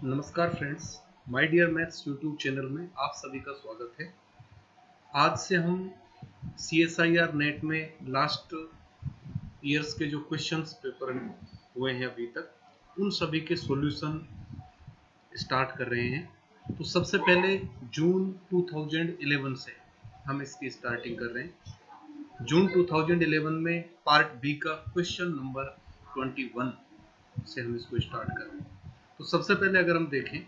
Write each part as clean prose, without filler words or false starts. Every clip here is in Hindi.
नमस्कार friends, my dear maths YouTube channel में आप सभी का स्वागत है। आज से हम CSIR नेट में लास्ट ईयर्स के जो क्वेश्चंस पेपर हुए हैं अभी तक, उन सभी के सॉल्यूशन स्टार्ट कर रहे हैं। तो सबसे पहले जून 2011 से हम इसकी स्टार्टिंग कर रहे हैं। जून 2011 में पार्ट बी का क्वेश्चन नंबर 21 से हम इसको स्टार्ट कर रहे हैं। तो सबसे पहले अगर हम देखें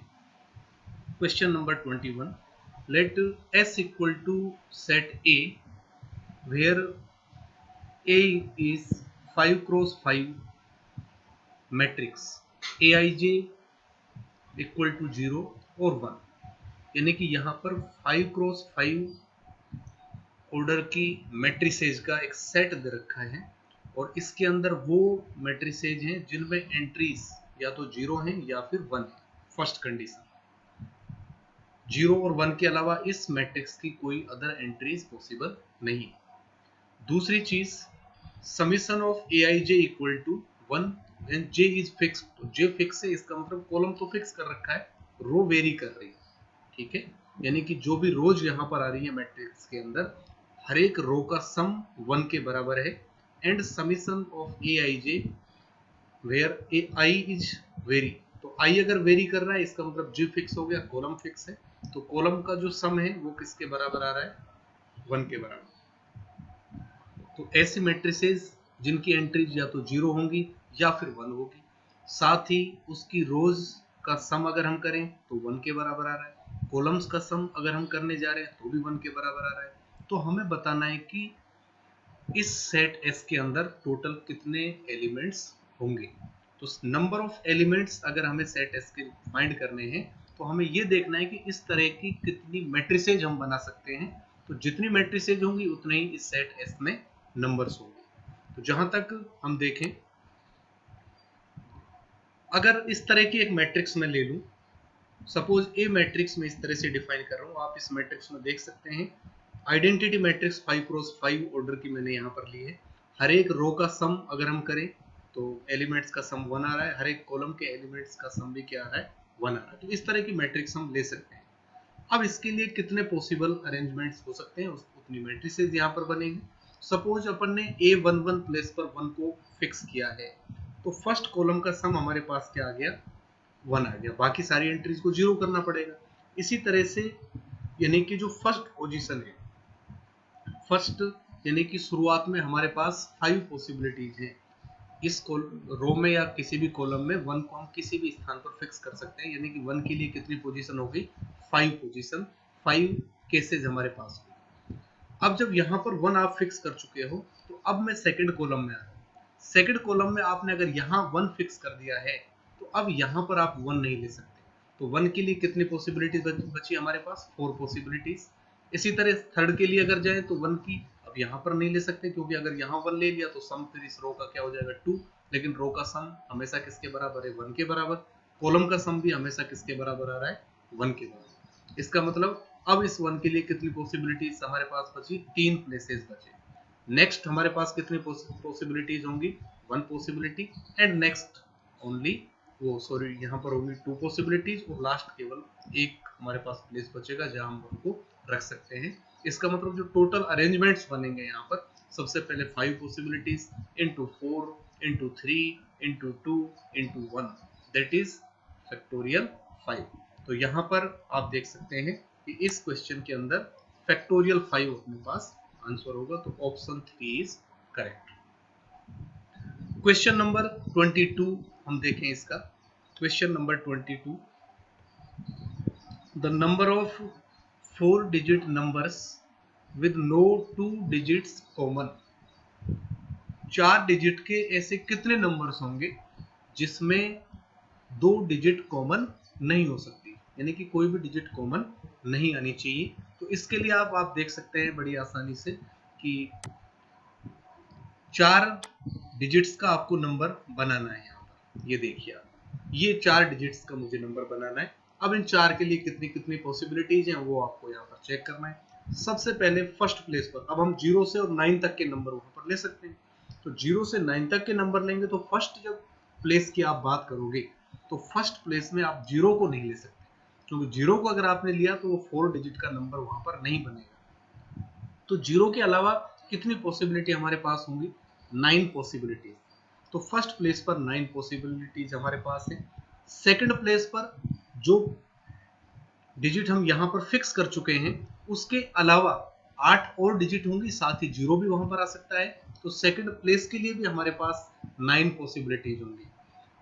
question number 21, let S equal to set A where A is 5 cross 5 matrix Aij equal to 0 और 1, यानी कि यहाँ पर 5 क्रॉस 5 ऑर्डर की मैट्रिसेज का एक सेट दे रखा है और इसके अंदर वो मैट्रिसेज हैं जिनमें एंट्रीज या तो 0 हैं या फिर 1 है। फर्स्ट कंडीशन, 0 और 1 के अलावा इस मैट्रिक्स की कोई अदर एंट्रीज पॉसिबल नहीं है। दूसरी चीज, summation of Aij equal to 1 and J is fix. तो J फिक्स है, इसका मतलब कॉलम तो फिक्स कर रखा है, रो वेरी कर रही है, ठीक है। यानी कि जो भी रोज यहाँ पर आ रही है मैट्रिक्स के अंदर, हर एक रो का सम 1 के बराबर है। And summation of Aij where I is vary, तो I अगर वेरी कर रहा है इसका मतलब J फिक्स हो गया, कॉलम फिक्स है। तो कॉलम का जो सम है वो किसके बराबर आ रहा है? 1 के बराबर। तो ऐसी मैट्रिसेस जिनकी एंट्रीज या तो 0 होंगी या फिर 1 होगी, साथ ही उसकी रोज का सम अगर हम करें तो 1 के बराबर आ रहा है, कॉलम्स का सम अगर हम करने जा रहे हैं तो भी 1 के बराबर आ रहा है। तो हमें बताना है कि इस सेट S के अंदर टोटल कितने एलिमेंट्स होंगे। तो नंबर ऑफ एलिमेंट्स अगर हमें सेट S के फाइंड करने हैं तो हमें ये देखना है कि इस तरह की कितनी मैट्रिसेज हम बना सकते हैं। तो जितनी मैट्रिसेज होंगी उतने ही इस सेट S में नंबर्स होंगे। तो जहां तक हम देखें, अगर इस तरह की एक मैट्रिक्स में ले लूं, सपोज ए मैट्रिक्स में इस तरह से डिफाइन कर रहा हूं, आप इस मैट्रिक्स में देख सकते हैं आइडेंटिटी मैट्रिक्स 5 क्रॉस 5 ऑर्डर की मैंने यहाँ पर ली है। हर एक रो का सम अगर हम करें तो एलिमेंट्स का सम 1 आ रहा है, हर एक कॉलम के एलिमेंट्स का सम भी क्या आ रहा है? 1 आ रहा है। तो इस तरह की मैट्रिक्स हम ले सकते हैं। अब इसके लिए कितने पॉसिबल अरेंजमेंट्स हो सकते हैं, उतनी मैट्रिसेस यहाँ पर बनेंगी। सपोज अपन ने A11 प्लेस पर 1 को फिक्स किया है, तो फर्स्ट कॉलम का सम हमारे पास क्या आ गया? 1 आ गया। बाकी सारी एंट्रीज को 0 करना पड़ेगा। इसी तरह से यानी कि जो फर्स्ट पोजीशन है, फर्स्ट यानी कि शुरुआत में हमारे पास 5 पॉसिबिलिटीज हैं। इस रो में या किसी भी कॉलम में 1 को हम किसी भी स्थान पर फिक्स कर सकते हैं, यानी कि 1 के लिए कितनी पोजीशन होगी? 5 पोजीशन, 5 केसेस हमारे पास होंगे। अब जब यहाँ पर 1 आप फिक्स कर चुके हो तो अब मैं सेकंड कॉलम में आ रहा हूँ। सेकंड कॉलम में आपने अगर यहाँ 1 फिक्स कर दिया है तो अब यहाँ पर आप 1 नहीं ले सकते। तो 1 के लिए कितनी पॉसिबिलिटीज बची हमारे पास? 4 पॉसिबिलिटीज। इसी तरह थर्ड के लिए अगर जाए तो 1 की अब यहाँ पर नहीं ले सकते, क्योंकि अगर यहाँ 1 ले लिया तो सम फिर इस रो का क्या हो जाएगा? 2। लेकिन रो का सम हमेशा किसके बराबर है? 1 के बराबर। कॉलम का सम भी हमेशा किसके बराबर आ रहा है? 1 के बराबर। इसका मतलब अब इस 1 के लिए कितनी पॉसिबिलिटीज हमारे पास बची? 3 प्लेसेस बचे। नेक्स्ट हमारे पास कितनी पॉसिबिलिटीज होंगी? 1 पॉसिबिलिटी। एंड नेक्स्ट ओनली वो सॉरी यहाँ पर होगी 2 पॉसिबिलिटीज और लास्ट केवल एक हमारे पास प्लेस बचेगा जहां हम उनको रख सकते हैं। इसका मतलब जो टोटल अरेंजमेंट्स बनेंगे यहाँ पर, सबसे पहले 5 possibilities into 4 into 3 into 2 into 1, that is factorial 5। तो यहाँ पर आप देख सकते हैं कि इस क्वेश्चन के अंदर फैक्टोरियल 5 अपने पास आंसर होगा। तो option 3 is correct. Question number 22 हम देखें इसका। Question number 22, the number of 4 digit numbers with no 2 digits common. 4 digit के ऐसे कितने नंबर्स होंगे जिसमें 2 डिजिट कॉमन नहीं हो सकती, यानी कि कोई भी डिजिट कॉमन नहीं आनी चाहिए। तो इसके लिए आप देख सकते हैं बड़ी आसानी से कि 4 डिजिट्स का आपको नंबर बनाना है। यहाँ पर ये देखिए आप, ये 4 डिजिट्स का मुझे नंबर बनाना है। अब इन 4 के लिए कितनी कितनी पॉसिबिलिटीज हैं वो आपको यहाँ पर चेक करना है। सबसे पहले फर्स्ट प्लेस पर अब हम 0 से और 9 तक के नंबर वहां पर ले सकते हैं। तो 0 से 9 तक के नंबर लेंगे तो फर्स्ट जब प्लेस की आप बात करोगे तो फर्स्ट प्लेस में आप 0 को नहीं ले सकते, क्योंकि 0 को अगर आपने लिया तो वो 4 डिजिट का नंबर वहां पर नहीं बनेगा। तो 0 के अलावा कितनी पॉसिबिलिटी हमारे पास होंगी? 9 पॉसिबिलिटीज। तो फर्स्ट प्लेस पर 9 पॉसिबिलिटीज हमारे पास है। सेकंड प्लेस पर जो डिजिट हम यहाँ पर फिक्स कर चुके हैं उसके अलावा 8 और डिजिट होंगी, साथ ही 0 भी वहां पर आ सकता है। तो सेकंड प्लेस के लिए भी हमारे पास 9 पॉसिबिलिटीज होंगी।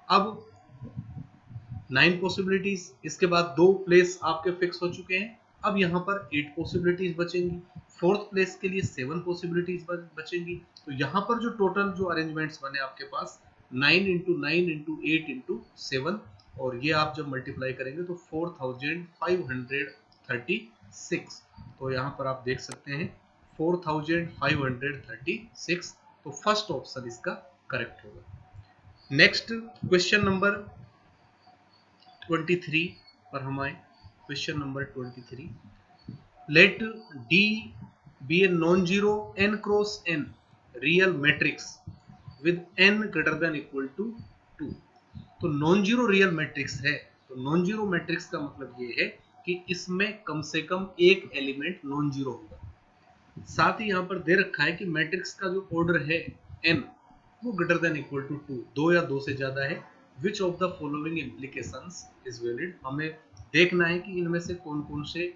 अब 9 पॉसिबिलिटीज, इसके बाद 2 प्लेस आपके फिक्स हो चुके हैं। अब यहाँ पर 8 पॉसिबिलिटीज बचेंगी। फोर्थ प्लेस के लिए 7 पॉसिबिलिटीज बचेंगी। तो यहाँ पर जो टोटल जो अरेंजमेंट्स बने आपके पास 9 इंटू 9 इंटू 8 इंटू 7, और ये आप जब मल्टीप्लाई करेंगे तो 4536। तो यहाँ पर आप देख सकते हैं 4536। तो फर्स्ट ऑप्शन इसका करेक्ट होगा। नेक्स्ट क्वेश्चन नंबर 23 पर हम आए। Question number 23, let D be a non-zero n cross n real matrix with n greater than equal to 2। तो नॉन जीरो रियल मैट्रिक्स है। तो नॉन जीरो मैट्रिक्स का मतलब ये है कि इसमें कम से कम एक एलिमेंट नॉन जीरो होगा। साथ ही यहाँ पर दे रखा है कि मैट्रिक्स का जो ऑर्डर है n वो ग्रेटर देन इक्वल टू 2, 2 या 2 से ज्यादा है। Which of the following implications is valid. हमें देखना है कि इनमें से कौन कौन से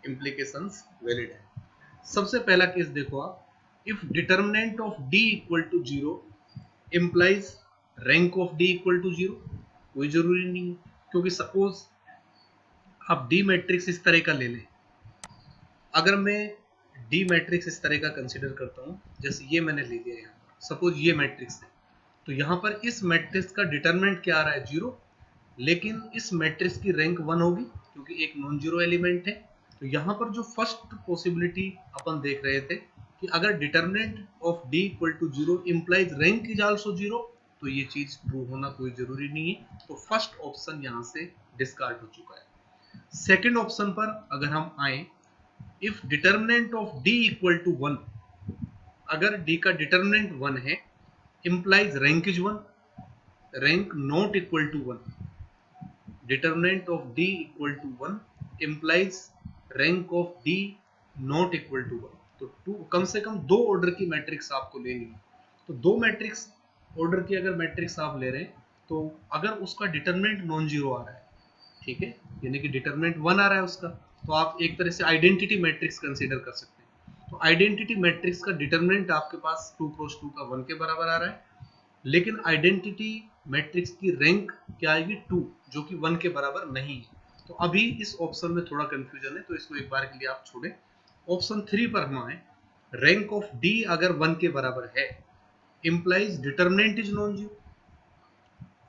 इम्प्लीकेशंस वैलिड है। सबसे पहला केस देखो आप, if determinant of d equal to 0 implies rank of d equal to 0। कोई जरूरी नहीं है, क्योंकि सपोज आप d मैट्रिक्स इस तरह का ले लें। अगर मैं d मैट्रिक्स इस तरह का कंसीडर करता हूं, जैसे ये मैंने ले लिया यहाँ पर, सपोज ये मैट्रिक्स है, तो यहाँ पर इस मैट्रिक्स का डिटर्मिनेंट क्या आ रहा है? 0। लेकिन इस मैट्रिक्स की रैंक 1 होगी, क्योंकि एक नॉन जीरो एलिमेंट है। तो यहाँ पर जो फर्स्ट पॉसिबिलिटी अपन देख रहे थे कि अगर determinant of d equal to 0 implies rank is also 0, तो ये चीज ट्रू होना कोई जरूरी नहीं है। तो फर्स्ट ऑप्शन यहाँ से डिस्कार्ड हो चुका है। सेकंड ऑप्शन पर अगर हम आए, if determinant of d equal to 1, अगर d का डिटर्मिनेंट 1 है implies rank is 1, rank not equal to 1। Determinant of d equal to 1 implies rank of d not equal to 1। तो कम से कम 2 ऑर्डर की मैट्रिक्स आपको लेनी है। तो 2 मैट्रिक्स ऑर्डर की अगर मैट्रिक्स आप ले रहे हैं, तो अगर उसका डिटर्मिनेंट नॉन जीरो आ रहा है, ठीक है, यानी कि डिटर्मिनेंट 1 आ रहा है उसका, तो आप एक तरह से आइडेंटिटी मैट्रिक्स कंसीडर कर सकते हैं। तो आइडेंटिटी मैट्रिक्स का डिटर्मिनेंट आपके पास 2 क्रॉस 2 का 1 के बराबर आ रहा है, लेकिन आइडेंटिटी मैट्रिक्स की रैंक क्या आएगी? 2, जो कि 1 के बराबर नहीं है। तो अभी इस ऑप्शन में थोड़ा कंफ्यूजन है, तो इसको एक बार के लिए आप छोड़ें। ऑप्शन 3 पर हम आए, रैंक ऑफ d अगर 1 के बराबर है implies determinant is non zero.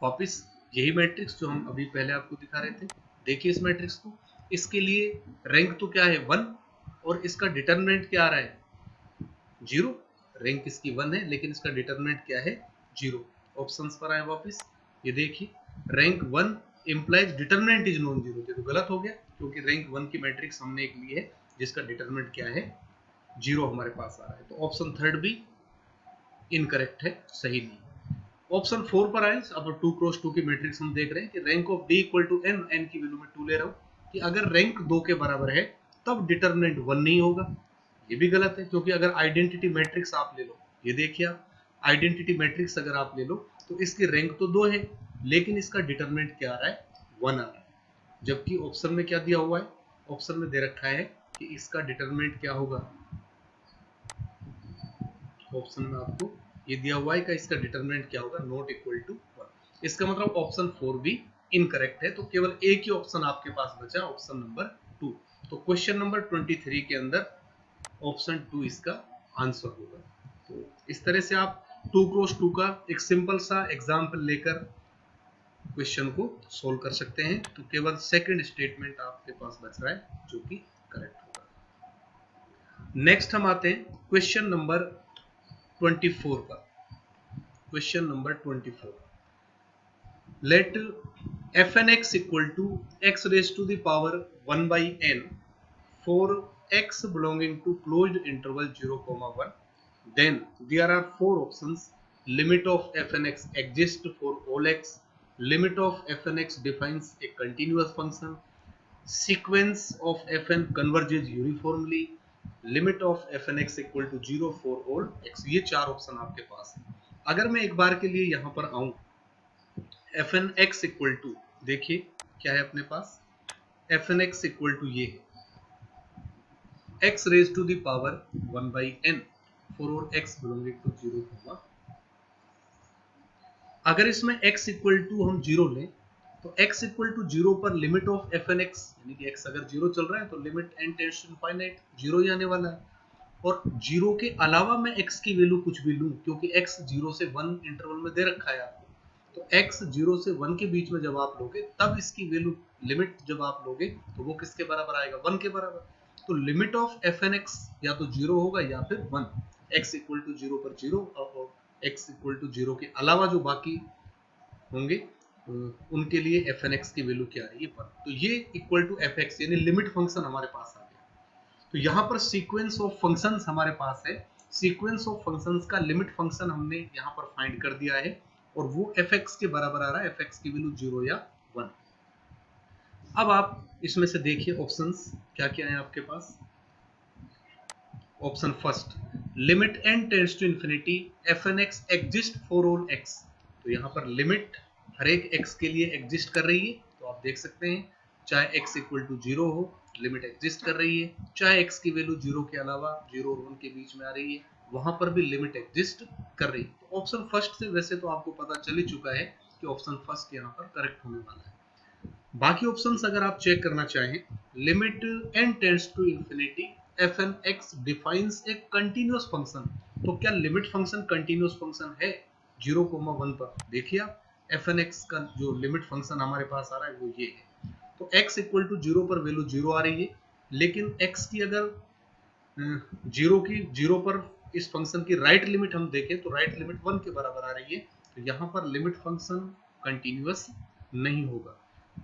वापिस यही मैट्रिक्स जो हम अभी पहले आपको दिखा रहे थे, देखिए इस मैट्रिक्स को, इसके लिए रैंक तो क्या है? 1, और इसका डिटर्मिनेंट क्या आ रहा है? 0। रैंक इसकी 1 है, लेकिन इसका डिटर्मिनेंट क्या है? 0। ऑप्शंस पर आए वापस, ये देखिए rank 1 implies determinant is non zero. ये तो गलत हो गया, क्योंकि रैंक 1 की मैट्रिक्स हमने एक ली है जिसका डिटर्मिनेंट क्या है? 0 हमारे पास आ रहा है। तो ऑप्शन थर्ड भी इनकरेक्ट है, सही नहीं। ऑप्शन 4 पर आए, अब 2 क्रॉस 2 की मैट्रिक्स हम देख रहे हैं कि rank of d equal to n, n की वैल्यू में 2 ले रहा हूं, कि अगर रैंक 2 के बराबर है तब डिटर्मिनेंट 1 नहीं होगा। ये भी गलत है, क्योंकि अगर आइडेंटिटी मैट्रिक्स आप ले लो, ये देखिए आप आइडेंटिटी मैट्रिक्स अगर आप ले लो तो इसकी रैंक तो 2 है, लेकिन इसका डिटर्मिनेंट क्या आ रहा है? 1 आ रहा है। जबकि ऑप्शन में क्या दिया हुआ है? ऑप्शन में दे रखा है कि इसका डिटर्मिनेंट क्या होगा? ऑप्शन में आपको ये दिया हुआ है कि इसका डिटरमिनेंट क्या होगा? Not equal to 1। इसका मतलब ऑप्शन 4 भी इनकरेक्ट है। तो केवल एक ही ऑप्शन आपके पास बचा, ऑप्शन नंबर 2। तो क्वेश्चन नंबर 23 के अंदर ऑप्शन 2 इसका आंसर होगा। तो इस तरह से आप 2 क्रॉस 2 का एक सिंपल सा एग्जाम्पल लेकर क्वेश्चन को सोल्व कर सकते हैं। तो केवल सेकंड स्टेटमेंट आपके पास बच रहा है जो कि करेक्ट होगा। नेक्स्ट हम आते हैं क्वेश्चन नंबर 24 पर। Question number 24, let fnx equal to x raise to the power 1 by n for x belonging to closed interval 0, 1, then there are 4 options. Limit of fnx exists for all x, limit of f N x defines a continuous function, sequence of f n converges uniformly, limit of f N x equal to 0 for all x. ये चार ऑप्शन आपके पास है। अगर मैं एक बार के लिए यहां पर आऊं, F N x equal to, देखिए क्या है अपने पास, F N x equal to ये है x raise to the power 1 by n for all x belonging to 0, अगर इसमें x इक्वल टू हम 0 लें तो x इक्वल टू 0 पर limit of f N x, यानी कि x अगर 0 चल रहा है तो limit n tends to infinite 0 ही आने वाला है। और 0 के अलावा मैं x की वैल्यू कुछ भी लूं, क्योंकि x 0 से 1 इंटरवल में दे रखा है आपको, तो x 0 से 1 के बीच में जब आप लोगे तब इसकी वैल्यू लिमिट जब आप लोगे तो वो किसके बराबर आएगा, 1 के बराबर। तो limit of f N x या तो 0 होगा या फिर 1, x इक्वल टू 0 पर 0 और x इक्वल टू 0 के अलावा जो बाकी होंगे उनके लिए एफ एन एक्स की वैल्यू क्या आ रही है 1। तो ये इक्वल टू एफ एक्स यानी लिमिट फंक्शन हमारे पास आ गया। तो यहाँ पर सीक्वेंस ऑफ फंक्शंस हमारे पास है, सीक्वेंस ऑफ फंक्शंस का लिमिट फंक्शन हमने यहाँ पर फाइंड कर दिया है और वो एफ एक्स के बराबर आ रहा है, एफ एक्स की वैल्यू 0 या 1। अब आप इसमें से देखिए ऑप्शंस क्या क्या है आपके पास। Option first, limit n tends to infinity F N X exist for all x। तो यहाँ पर लिमिट हर एक x के लिए एग्जिस्ट कर रही है, तो आप देख सकते हैं चाहे x इक्वल टू 0 हो लिमिट एग्जिस्ट कर रही है, चाहे x की वैल्यू 0 के अलावा 0 और 1 के बीच में आ रही है वहां पर भी लिमिट एग्जिस्ट कर रही है। तो ऑप्शन फर्स्ट से वैसे तो आपको पता चल ही चुका है कि ऑप्शन फर्स्ट यहाँ पर करेक्ट होने वाला है। बाकी ऑप्शंस अगर आप चेक करना चाहें, limit n tends to infinity F N x defines a continuous function. तो क्या लिमिट फंक्शन कंटिन्यूअस फंक्शन है 0,1 पर? देखिए आप एफ एन एक्स का जो लिमिट फंक्शन हमारे पास आ रहा है वो ये है। तो x इक्वल टू 0 पर वैल्यू 0 आ रही है, लेकिन x की अगर 0 पर इस फंक्शन की राइट लिमिट हम देखें तो राइट लिमिट 1 के बराबर आ रही है। तो यहाँ पर लिमिट फंक्शन कंटिन्यूअस नहीं होगा,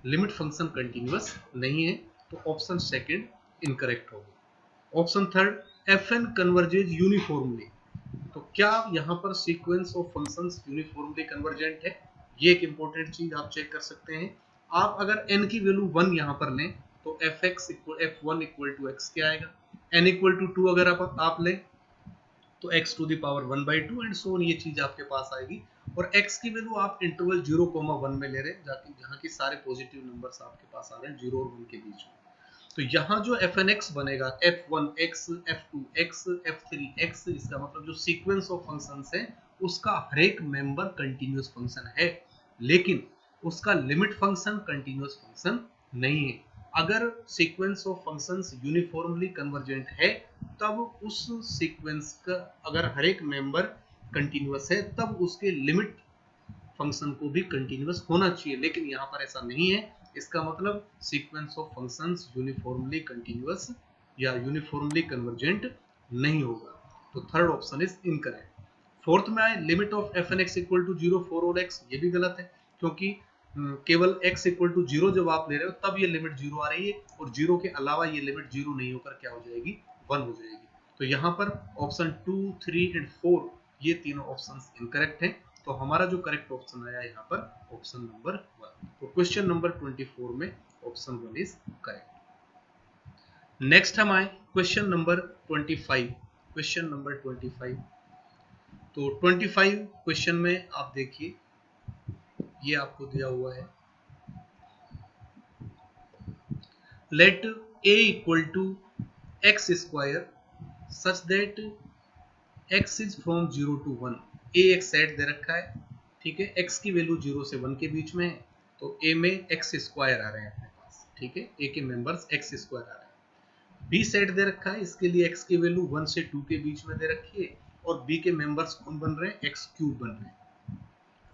लिमिट फंक्शन कंटिन्यूअस नहीं है, तो ऑप्शन सेकंड इनकरेक्ट होगा। Option third, f n converges uniformly. तो क्या यहाँ पर sequence of functions uniformly convergent है? ये एक इंपॉर्टेंट चीज आप चेक कर सकते हैं। आप अगर n की वैल्यू 1 यहाँ पर लें तो f x equal f1 equal to x क्या आएगा, n इक्वल टू 2 अगर आप लें तो x to the power 1 by 2 and so on, ये चीज आपके पास आएगी। और x की वैल्यू आप इंटरवल 0,1 में ले रहे हैं जहाँ की सारे पॉजिटिव नंबर्स आपके पास आ रहे हैं 0 और 1 के बीच में। तो यहाँ जो एफ एन एक्स बनेगा f1x, f2x, f3x, इसका मतलब जो सीक्वेंस ऑफ फंक्शंस है उसका हर एक मेंबर कंटिन्यूअस फंक्शन है, लेकिन उसका लिमिट फंक्शन कंटिन्यूअस फंक्शन नहीं है। अगर sequence of functions uniformly convergent है तब उस सीक्वेंस का अगर हर एक मेंबर कंटिन्यूअस है तब उसके लिमिट फंक्शन को भी कंटिन्यूअस होना चाहिए, लेकिन यहाँ पर ऐसा नहीं है। इसका मतलब sequence of functions uniformly continuous या यूनिफॉर्मली कन्वर्जेंट नहीं होगा। तो third option is incorrect. Fourth में आए, limit of f N x equal to 0 for all x. ये भी गलत है, क्योंकि केवल x इक्वल टू 0 जब आप ले रहे हो तब ये लिमिट 0 आ रही है और 0 के अलावा ये लिमिट 0 नहीं होकर क्या हो जाएगी, 1 हो जाएगी। तो यहाँ पर ऑप्शन 2, 3 एंड 4 ये तीनों ऑप्शंस इनकरेक्ट हैं। तो हमारा जो करेक्ट ऑप्शन आया यहाँ पर ऑप्शन नंबर 1। तो क्वेश्चन नंबर 24 में ऑप्शन 1 इज करेक्ट। नेक्स्ट हम आए क्वेश्चन नंबर 25। क्वेश्चन नंबर 25, तो 25 क्वेश्चन में आप देखिए ये आपको दिया हुआ है, let a equal to x square such that x is from 0 to 1। a एक सेट दे रखा है, ठीक है, x की वैल्यू 0 से 1 के बीच में है, तो a में x स्क्वायर आ रहे हैं अपने पास, ठीक है, a के मेंबर्स x स्क्वायर आ रहे हैं। b सेट दे रखा है, इसके लिए x की वैल्यू 1 से 2 के बीच में दे रखी है और b के मेंबर्स कौन बन रहे हैं, x क्यूब बन रहे हैं।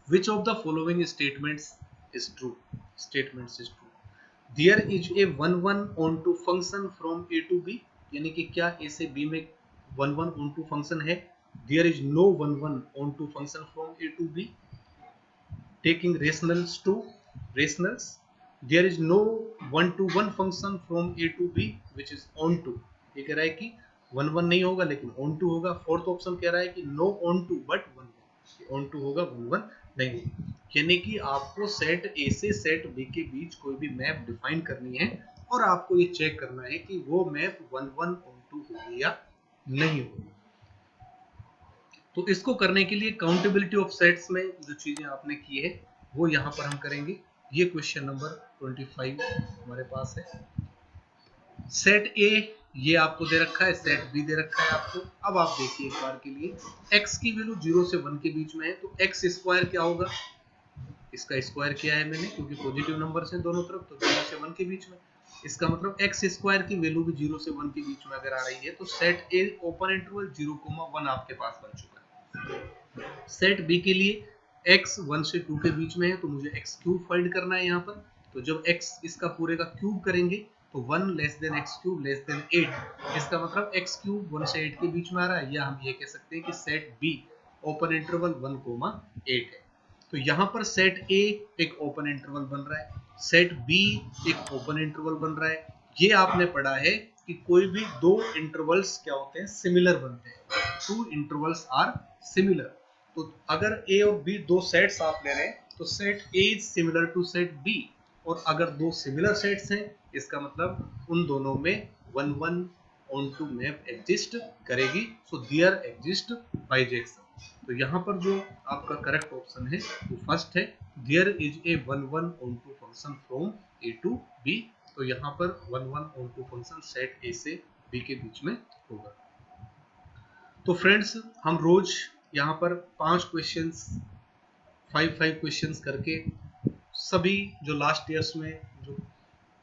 Which of the following statements is true? Statements is true. There is a 1 onto function from a to b, यानी कि क्या a से b में 1 onto function है? There is no 1 onto function from a to b. Taking rationals to rationals, there is no 1 function from a to b which is onto. ये कह रहा है कि 1 नहीं होगा लेकिन onto होगा। फोर्थ ऑप्शन कह रहा है कि no onto but 1। Onto होगा, 1 1 नहीं होगा। यानी कि आपको सेट ए से सेट बी के बीच कोई भी मैप डिफाइन करनी है और आपको ये चेक करना है कि वो मैप 1 1 ऑन टू होगी या नहीं होगी। तो इसको करने के लिए काउंटेबिलिटी ऑफ सेट्स में जो चीजें आपने की है वो यहाँ पर हम करेंगे। ये क्वेश्चन नंबर 25 हमारे पास है। सेट ए ये आपको दे रखा है, सेट बी दे रखा है आपको। अब आप देखिए एक बार के लिए, x की वैल्यू 0 से 1 के बीच में है तो x स्क्वायर क्या होगा, इसका स्क्वायर किया है मैंने क्योंकि पॉजिटिव नंबर से दोनों तरफ, तो 0 से 1 के बीच में। इसका मतलब x स्क्वायर की वैल्यू भी 0 से 1 के बीच में अगर आ रही है तो सेट ए ओपन इंटरवल 0,1 आपके पास बन चुका है। सेट बी के लिए x 1 से 2 के बीच में है तो मुझे x क्यूब फाइंड करना है यहाँ पर। तो जब x इसका पूरे का क्यूब करेंगे तो 1 less than x cube less than 8, इसका मतलब x क्यूब 1 से 8 के बीच में आ रहा है, या हम ये कह सकते हैं कि सेट b ओपन इंटरवल 1,8 है। तो यहाँ पर सेट a एक ओपन इंटरवल बन रहा है, सेट b एक ओपन इंटरवल बन रहा है। ये आपने पढ़ा है कि कोई भी दो इंटरवल्स क्या होते हैं, सिमिलर बनते हैं। Two intervals are similar. तो अगर a और b दो सेट्स आप ले रहे हैं तो set a is similar to set b, और अगर दो सिमिलर सेट्स हैं इसका मतलब उन दोनों में 1 1 ऑन टू मैप एग्जिस्ट करेगी। So there exist bijection. तो यहाँ पर जो आपका करेक्ट ऑप्शन है वो फर्स्ट है, there is a 1 1 onto function from a to b। तो यहाँ पर 1 1 onto function set a से b के बीच में होगा। तो फ्रेंड्स हम रोज यहाँ पर 5 क्वेश्चंस 5 क्वेश्चंस करके सभी जो लास्ट ईयर्स में जो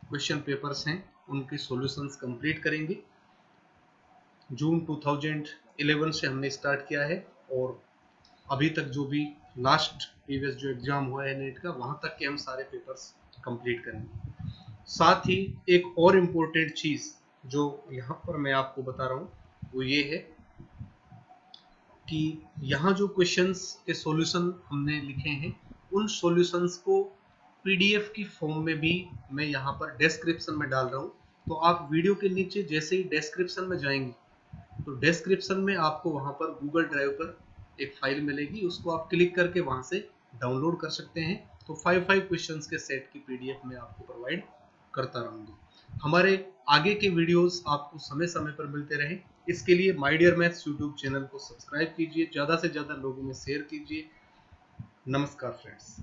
क्वेश्चन पेपर्स हैं उनके सॉल्यूशंस कंप्लीट करेंगे। जून 2011 से हमने स्टार्ट किया है और अभी तक जो भी लास्ट प्रीवियस जो एग्जाम हुआ है नेट का, वहां तक के हम सारे पेपर्स कंप्लीट करेंगे। साथ ही एक और इम्पोर्टेंट चीज जो यहाँ पर मैं आपको बता रहा हूँ वो ये है कि यहाँ जो क्वेश्चंस के सॉल्यूशन हमने लिखे हैं उन सॉल्यूशंस को पीडीएफ की फॉर्म में भी मैं यहाँ पर डिस्क्रिप्शन में डाल रहा हूँ। तो आप वीडियो के नीचे जैसे ही डिस्क्रिप्शन में जाएंगे तो डिस्क्रिप्शन में आपको वहाँ पर गूगल ड्राइव पर एक फाइल मिलेगी, उसको आप क्लिक करके वहाँ से डाउनलोड कर सकते हैं। तो 5 क्वेश्चंस के सेट की पीडीएफ में आपको प्रोवाइड करता रहूँगा। हमारे आगे के वीडियोस आपको समय समय पर मिलते रहे, इसके लिए my dear maths YouTube channel को सब्सक्राइब कीजिए, ज़्यादा से ज़्यादा लोगों में शेयर कीजिए। नमस्कार फ्रेंड्स।